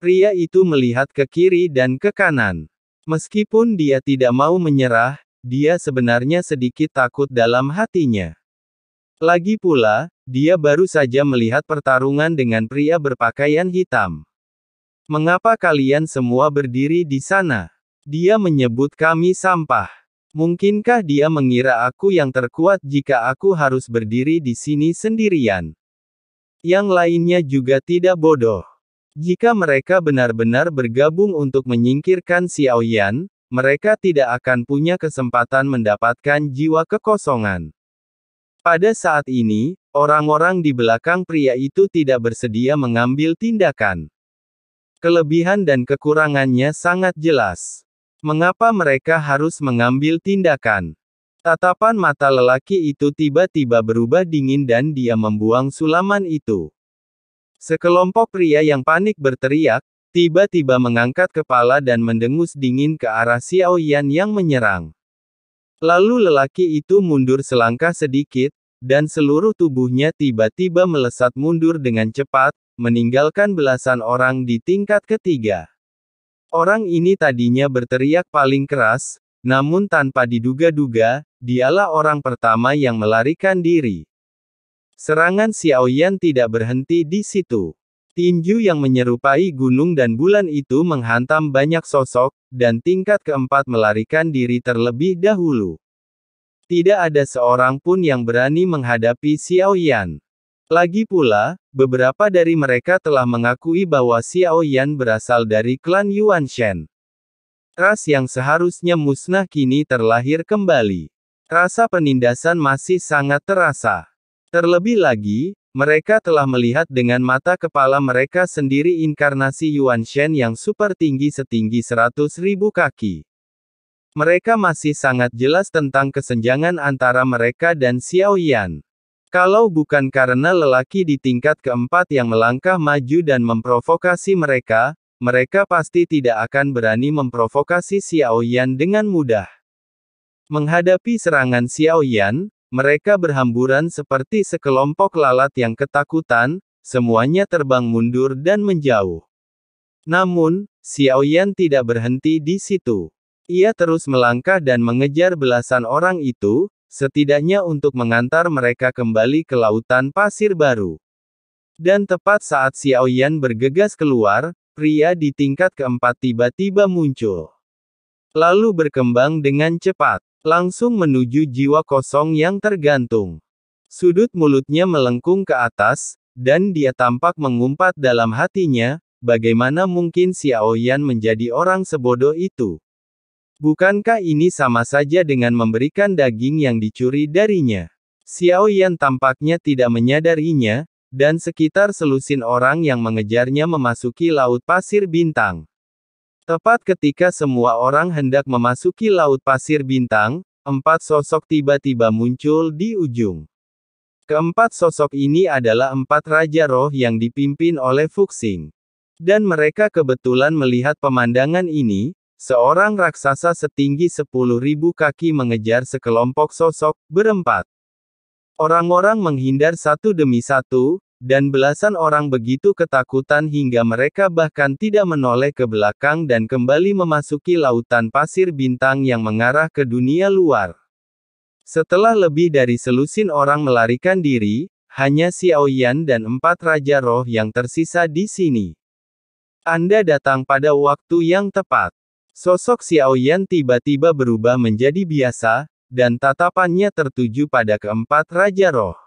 Pria itu melihat ke kiri dan ke kanan. Meskipun dia tidak mau menyerah, dia sebenarnya sedikit takut dalam hatinya. Lagi pula, dia baru saja melihat pertarungan dengan pria berpakaian hitam. Mengapa kalian semua berdiri di sana? Dia menyebut kami sampah. Mungkinkah dia mengira aku yang terkuat jika aku harus berdiri di sini sendirian? Yang lainnya juga tidak bodoh. Jika mereka benar-benar bergabung untuk menyingkirkan Xiao Yan, mereka tidak akan punya kesempatan mendapatkan jiwa kekosongan. Pada saat ini, orang-orang di belakang pria itu tidak bersedia mengambil tindakan. Kelebihan dan kekurangannya sangat jelas. Mengapa mereka harus mengambil tindakan? Tatapan mata lelaki itu tiba-tiba berubah dingin dan dia membuang sulaman itu. Sekelompok pria yang panik berteriak, tiba-tiba mengangkat kepala dan mendengus dingin ke arah Xiao Yan yang menyerang. Lalu lelaki itu mundur selangkah sedikit, dan seluruh tubuhnya tiba-tiba melesat mundur dengan cepat, meninggalkan belasan orang di tingkat ketiga. Orang ini tadinya berteriak paling keras, namun tanpa diduga-duga, dialah orang pertama yang melarikan diri. Serangan Xiao Yan tidak berhenti di situ. Tinju yang menyerupai gunung dan bulan itu menghantam banyak sosok, dan tingkat keempat melarikan diri terlebih dahulu. Tidak ada seorang pun yang berani menghadapi Xiao Yan. Lagi pula, beberapa dari mereka telah mengakui bahwa Xiao Yan berasal dari klan Yuan Shen. Ras yang seharusnya musnah kini terlahir kembali. Rasa penindasan masih sangat terasa. Terlebih lagi, mereka telah melihat dengan mata kepala mereka sendiri inkarnasi Yuan Shen yang super tinggi setinggi 100.000 kaki. Mereka masih sangat jelas tentang kesenjangan antara mereka dan Xiao Yan. Kalau bukan karena lelaki di tingkat keempat yang melangkah maju dan memprovokasi mereka, mereka pasti tidak akan berani memprovokasi Xiao Yan dengan mudah. Menghadapi serangan Xiao Yan, mereka berhamburan seperti sekelompok lalat yang ketakutan, semuanya terbang mundur dan menjauh. Namun, Xiao Yan tidak berhenti di situ. Ia terus melangkah dan mengejar belasan orang itu, setidaknya untuk mengantar mereka kembali ke lautan pasir baru. Dan tepat saat Xiao Yan bergegas keluar, pria di tingkat keempat tiba-tiba muncul. Lalu berkembang dengan cepat. Langsung menuju jiwa kosong yang tergantung. Sudut mulutnya melengkung ke atas, dan dia tampak mengumpat dalam hatinya, bagaimana mungkin Xiao Yan menjadi orang sebodoh itu? Bukankah ini sama saja dengan memberikan daging yang dicuri darinya? Xiao Yan tampaknya tidak menyadarinya, dan sekitar selusin orang yang mengejarnya memasuki Laut Pasir Bintang. Tepat ketika semua orang hendak memasuki Laut Pasir Bintang, 4 sosok tiba-tiba muncul di ujung. Keempat sosok ini adalah 4 Raja Roh yang dipimpin oleh Fuxing. Dan mereka kebetulan melihat pemandangan ini, seorang raksasa setinggi 10.000 kaki mengejar sekelompok sosok, berempat. Orang-orang menghindar satu demi satu, dan belasan orang begitu ketakutan hingga mereka bahkan tidak menoleh ke belakang dan kembali memasuki lautan pasir bintang yang mengarah ke dunia luar. Setelah lebih dari selusin orang melarikan diri, hanya Xiao Yan dan 4 Raja Roh yang tersisa di sini. Anda datang pada waktu yang tepat. Sosok Xiao Yan tiba-tiba berubah menjadi biasa, dan tatapannya tertuju pada keempat Raja Roh.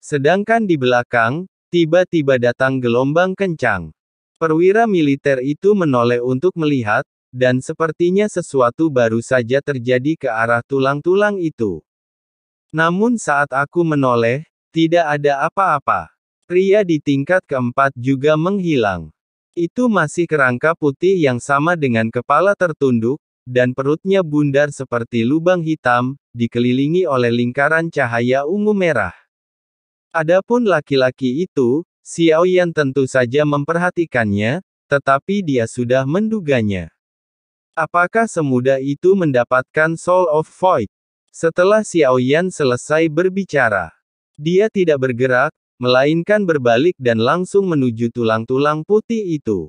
Sedangkan di belakang, tiba-tiba datang gelombang kencang. Perwira militer itu menoleh untuk melihat, dan sepertinya sesuatu baru saja terjadi ke arah tulang-tulang itu. Namun saat aku menoleh, tidak ada apa-apa. Pria di tingkat keempat juga menghilang. Itu masih kerangka putih yang sama dengan kepala tertunduk, dan perutnya bundar seperti lubang hitam, dikelilingi oleh lingkaran cahaya ungu merah. Adapun laki-laki itu, Xiao Yan tentu saja memperhatikannya, tetapi dia sudah menduganya. Apakah semudah itu mendapatkan Soul of Void? Setelah Xiao Yan selesai berbicara, dia tidak bergerak, melainkan berbalik dan langsung menuju tulang-tulang putih itu.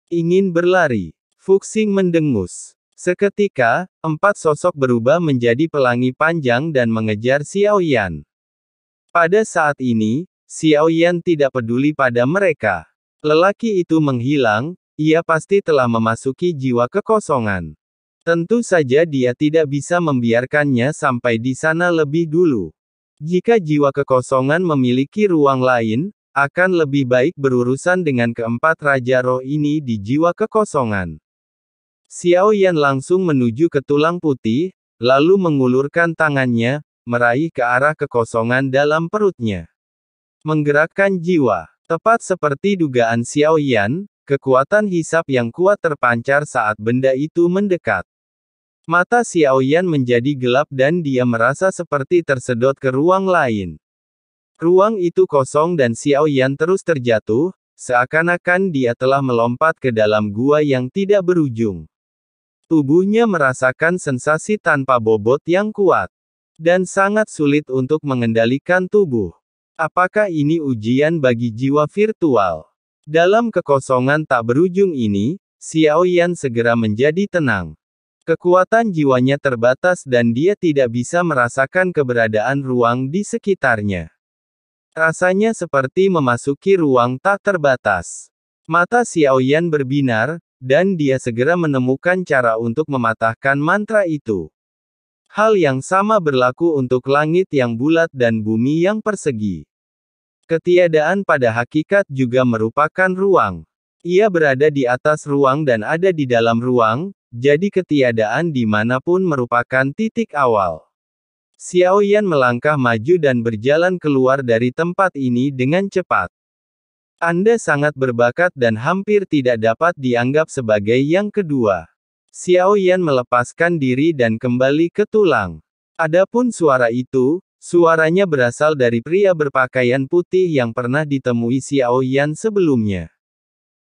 ingin berlari. Fuxing mendengus. Seketika, 4 sosok berubah menjadi pelangi panjang dan mengejar Xiaoyan. Pada saat ini, Xiaoyan tidak peduli pada mereka. Lelaki itu menghilang, ia pasti telah memasuki jiwa kekosongan. Tentu saja dia tidak bisa membiarkannya sampai di sana lebih dulu. Jika jiwa kekosongan memiliki ruang lain, akan lebih baik berurusan dengan keempat Raja Roh ini di jiwa kekosongan. Xiaoyan langsung menuju ke tulang putih, lalu mengulurkan tangannya, meraih ke arah kekosongan dalam perutnya. Menggerakkan jiwa. Tepat seperti dugaan Xiaoyan, kekuatan hisap yang kuat terpancar saat benda itu mendekat. Mata Xiaoyan menjadi gelap dan dia merasa seperti tersedot ke ruang lain. Ruang itu kosong dan Xiaoyan terus terjatuh, seakan-akan dia telah melompat ke dalam gua yang tidak berujung. Tubuhnya merasakan sensasi tanpa bobot yang kuat. Dan sangat sulit untuk mengendalikan tubuh. Apakah ini ujian bagi jiwa virtual? Dalam kekosongan tak berujung ini, Xiaoyan segera menjadi tenang. Kekuatan jiwanya terbatas dan dia tidak bisa merasakan keberadaan ruang di sekitarnya. Rasanya seperti memasuki ruang tak terbatas. Mata Xiaoyan berbinar, dan dia segera menemukan cara untuk mematahkan mantra itu. Hal yang sama berlaku untuk langit yang bulat dan bumi yang persegi. Ketiadaan pada hakikat juga merupakan ruang. Ia berada di atas ruang dan ada di dalam ruang, jadi ketiadaan dimanapun merupakan titik awal. Xiaoyan melangkah maju dan berjalan keluar dari tempat ini dengan cepat. Anda sangat berbakat dan hampir tidak dapat dianggap sebagai yang kedua. Xiaoyan melepaskan diri dan kembali ke tulang. Adapun suara itu, suaranya berasal dari pria berpakaian putih yang pernah ditemui Xiaoyan sebelumnya.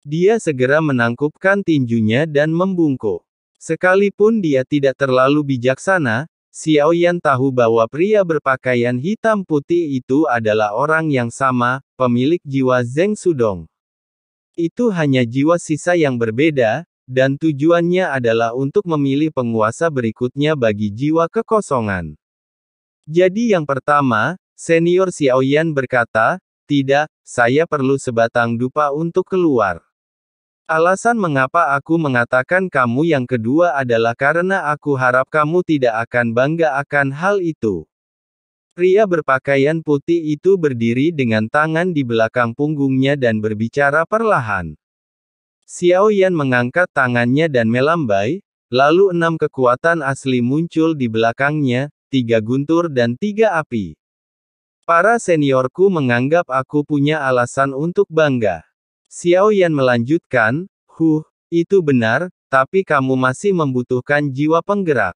Dia segera menangkupkan tinjunya dan membungkuk. Sekalipun dia tidak terlalu bijaksana, Xiaoyan tahu bahwa pria berpakaian hitam putih itu adalah orang yang sama, pemilik jiwa Zheng Sudong. Itu hanya jiwa sisa yang berbeda, dan tujuannya adalah untuk memilih penguasa berikutnya bagi jiwa kekosongan. Jadi yang pertama, senior Xiaoyan berkata, "Tidak, saya perlu sebatang dupa untuk keluar. Alasan mengapa aku mengatakan kamu yang kedua adalah karena aku harap kamu tidak akan bangga akan hal itu." Pria berpakaian putih itu berdiri dengan tangan di belakang punggungnya dan berbicara perlahan. Xiaoyan mengangkat tangannya dan melambai, lalu 6 kekuatan asli muncul di belakangnya, 3 guntur dan 3 api. Para seniorku menganggap aku punya alasan untuk bangga. Xiaoyan melanjutkan, itu benar, tapi kamu masih membutuhkan jiwa penggerak.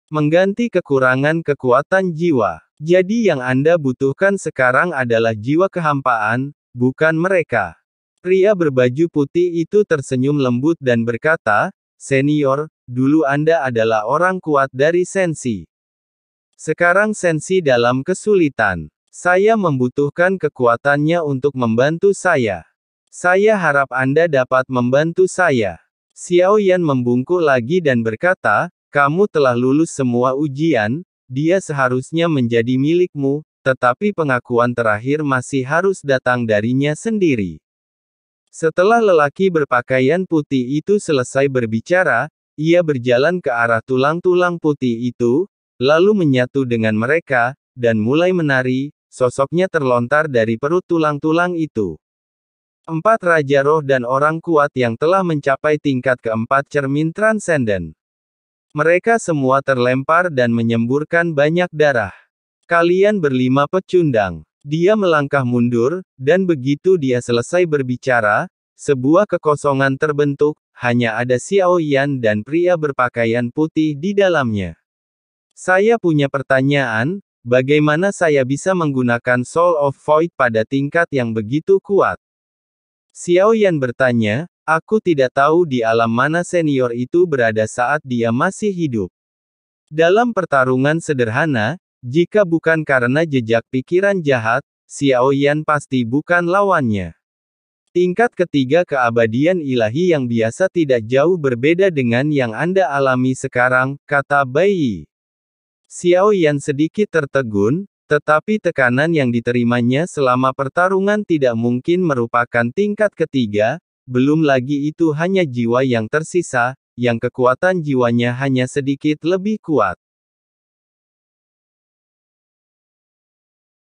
Mengganti kekurangan kekuatan jiwa. Jadi yang Anda butuhkan sekarang adalah jiwa kehampaan, bukan mereka. Pria berbaju putih itu tersenyum lembut dan berkata, "Senior, dulu Anda adalah orang kuat dari Sensi. Sekarang Sensi dalam kesulitan. Saya membutuhkan kekuatannya untuk membantu saya. Saya harap Anda dapat membantu saya." Xiaoyan membungkuk lagi dan berkata, "Kamu telah lulus semua ujian, dia seharusnya menjadi milikmu, tetapi pengakuan terakhir masih harus datang darinya sendiri." Setelah lelaki berpakaian putih itu selesai berbicara, ia berjalan ke arah tulang-tulang putih itu, lalu menyatu dengan mereka, dan mulai menari, sosoknya terlontar dari perut tulang-tulang itu. 4 Raja Roh dan orang kuat yang telah mencapai tingkat keempat cermin transenden. Mereka semua terlempar dan menyemburkan banyak darah. "Kalian berlima pecundang." Dia melangkah mundur, dan begitu dia selesai berbicara, sebuah kekosongan terbentuk, hanya ada Xiaoyan dan pria berpakaian putih di dalamnya. "Saya punya pertanyaan, bagaimana saya bisa menggunakan Soul of Void pada tingkat yang begitu kuat?" Xiaoyan bertanya, "Aku tidak tahu di alam mana senior itu berada saat dia masih hidup. Dalam pertarungan sederhana, jika bukan karena jejak pikiran jahat, Xiaoyan pasti bukan lawannya." Tingkat ketiga keabadian ilahi yang biasa tidak jauh berbeda dengan yang Anda alami sekarang, kata Bai Yi. Xiao Yan sedikit tertegun, tetapi tekanan yang diterimanya selama pertarungan tidak mungkin merupakan tingkat ketiga, belum lagi itu hanya jiwa yang tersisa, yang kekuatan jiwanya hanya sedikit lebih kuat.